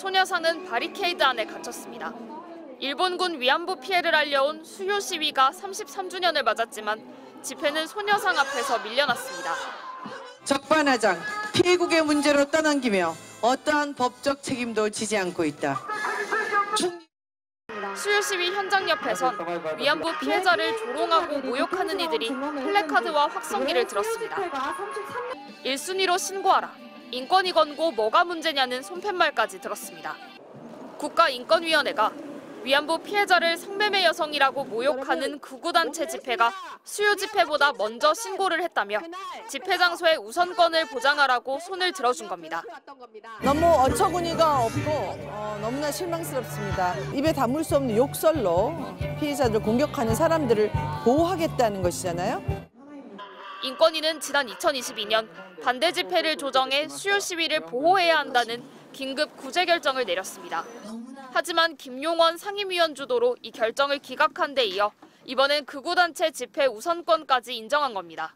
소녀상은 바리케이드 안에 갇혔습니다. 일본군 위안부 피해를 알려온 수요 시위가 33주년을 맞았지만 집회는 소녀상 앞에서 밀려났습니다. 적반하장, 피해국의 문제로 떠넘기며 어떠한 법적 책임도 지지 않고 있다. 수요 시위 현장 옆에선 위안부 피해자를 조롱하고 모욕하는 이들이 플래카드와 확성기를 들었습니다. 1순위로 신고하라, 인권이 건고 뭐가 문제냐는 손팻말까지 들었습니다. 국가인권위원회가 위안부 피해자를 성매매 여성이라고 모욕하는 극우단체 집회가 수요 집회보다 먼저 신고를 했다며 집회 장소의 우선권을 보장하라고 손을 들어준 겁니다. 너무 어처구니가 없고 너무나 실망스럽습니다. 입에 담을 수 없는 욕설로 피해자들 공격하는 사람들을 보호하겠다는 것이잖아요. 인권위는 지난 2022년 반대 집회를 조정해 수요 시위를 보호해야 한다는 긴급 구제 결정을 내렸습니다. 하지만 김용원 상임위원 주도로 이 결정을 기각한 데 이어 이번엔 극우단체 집회 우선권까지 인정한 겁니다.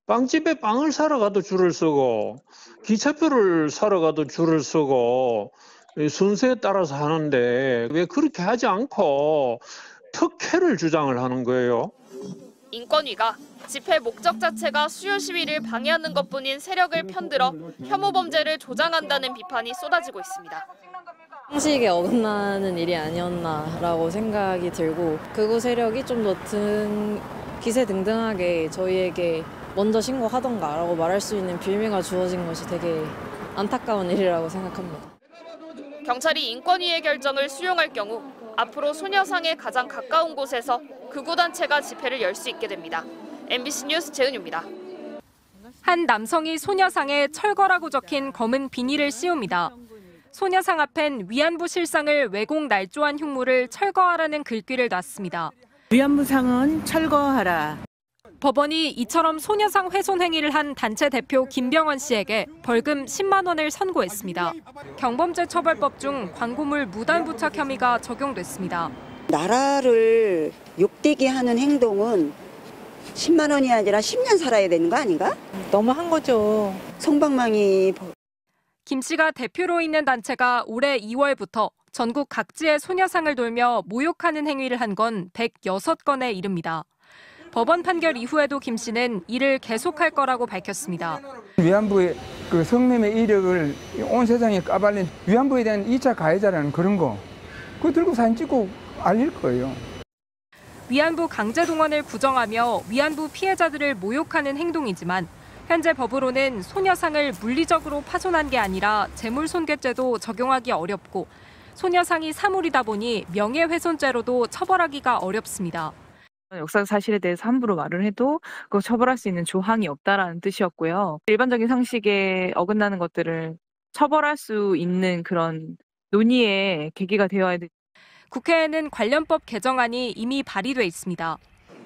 빵집에 빵을 사러 가도 줄을 서고 기차표를 사러 가도 줄을 서고 순서에 따라서 하는데 왜 그렇게 하지 않고 특혜를 주장을 하는 거예요? 인권위가 집회 목적 자체가 수요 시위를 방해하는 것뿐인 세력을 편들어 혐오 범죄를 조장한다는 비판이 쏟아지고 있습니다. 상식에 어긋나는 일이 아니었나라고 생각이 들고 극우 세력이 좀 더 기세등등하게 저희에게 먼저 신고하던가라고 말할 수 있는 빌미가 주어진 것이 되게 안타까운 일이라고 생각합니다. 경찰이 인권위의 결정을 수용할 경우 앞으로 소녀상에 가장 가까운 곳에서 극우단체가 집회를 열 수 있게 됩니다. MBC 뉴스 재은유입니다. 한 남성이 소녀상에 철거라고 적힌 검은 비닐을 씌웁니다. 소녀상 앞엔 위안부 실상을 왜곡 날조한 흉물을 철거하라는 글귀를 놨습니다. 위안부상은 철거하라. 법원이 이처럼 소녀상 훼손 행위를 한 단체 대표 김병원 씨에게 벌금 10만 원을 선고했습니다. 경범죄처벌법 중 광고물 무단 부착 혐의가 적용됐습니다. 나라를 욕되게 하는 행동은 10만 원이 아니라 10년 살아야 되는 거 아닌가? 너무한 거죠. 성방망이. 김 씨가 대표로 있는 단체가 올해 2월부터 전국 각지의 소녀상을 돌며 모욕하는 행위를 한 건 106건에 이릅니다. 법원 판결 이후에도 김 씨는 이를 계속할 거라고 밝혔습니다. 위안부의 그 성매매 이력을 온 세상에 까발린 위안부에 대한 2차 가해자라는 그런 거 그거 들고 사진 찍고 알릴 거예요. 위안부 강제동원을 부정하며 위안부 피해자들을 모욕하는 행동이지만 현재 법으로는 소녀상을 물리적으로 파손한 게 아니라 재물손괴죄도 적용하기 어렵고 소녀상이 사물이다 보니 명예훼손죄로도 처벌하기가 어렵습니다. 역사적 사실에 대해서 함부로 말을 해도 그거 처벌할 수 있는 조항이 없다라는 뜻이었고요. 일반적인 상식에 어긋나는 것들을 처벌할 수 있는 그런 논의의 계기가 되어야 돼. 국회에는 관련법 개정안이 이미 발의돼 있습니다.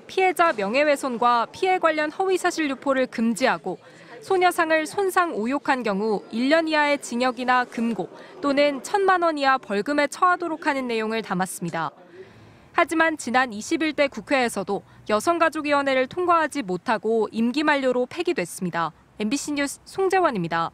피해자 명예훼손과 피해 관련 허위사실 유포를 금지하고 소녀상을 손상 오욕한 경우 1년 이하의 징역이나 금고 또는 1,000만 원 이하 벌금에 처하도록 하는 내용을 담았습니다. 하지만 지난 21대 국회에서도 여성가족위원회를 통과하지 못하고 임기 만료로 폐기됐습니다. MBC 뉴스 송재원입니다.